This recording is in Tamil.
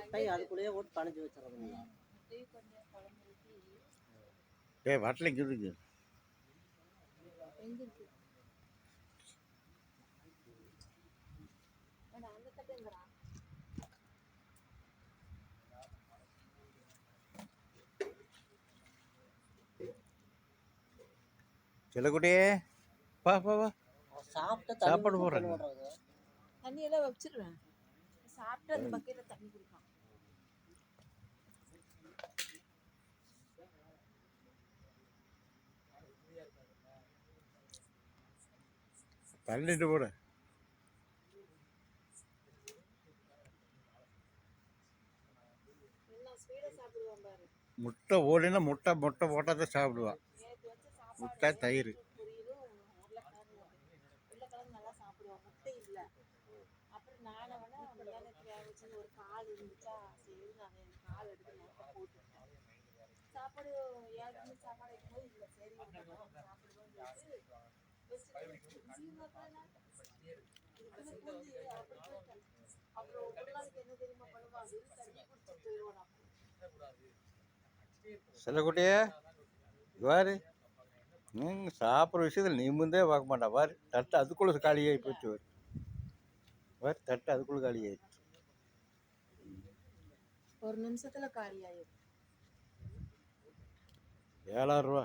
முட்டை அதுக்குள்ளேயே போட்டு பணிஞ்சு வச்சிடறதுங்களா? முட்டையும் கொஞ்சம் குழம்பு ஊற்றி டேய் வட்டல இங்கே இருக்கு. எங்க இருக்கு அந்த தட்டுங்கிறான். செல்லக்குட்டியே வா வா வா சாப்பிட்டு சாப்பாடு போடுறேங்க. தண்ணியெல்லாம் வச்சிருவேன். சாப்பிட்டு அந்த பக்கெட்டில் தண்ணி குடிப்பான். தள்ளிட்டு போட எல்லாம் ஸ்வீடாக சாப்பிடுவான் பாரு. முட்டை ஓடினா முட்டை முட்டை போட்டால் தான் சாப்பிடுவான். நேற்று வச்ச முட்டை தயிர் பொரியலும் உருளைக்கிழங்கு நல்லா சாப்பிடுவான். முட்டை இல்லை. அப்புறம் நானை வேணா முந்தானத்து வேக வச்சு ஒரு கால் இருந்துச்சா சரி நான் கால் எடுத்து நேரத்தை போட்டுட்டேன். சாப்பாடு 7 மணி சாப்பாடு வைக்கும்போது இல்லை சரி சாப்பிடுவோம் அப்புறம் ஒரு நாளைக்கு என்ன தெரியுமா பண்ணுவான், தண்ணி குடிச்சு போயிடுவான். செல்லக்குட்டியே பாரு நீங்கள் சாப்பிட்ற விஷயத்தில் நீ முந்தே பார்க்க மாட்டா பாரு. தட்டு அதுக்குள்ளே காலியாகி போச்சு பாரு. பாரு தட்டு அதுக்குள்ளே காலியாகிடுச்சு. ஒரு நிமிஷத்துல காலி ஆயிடும். 7000 ரூபா.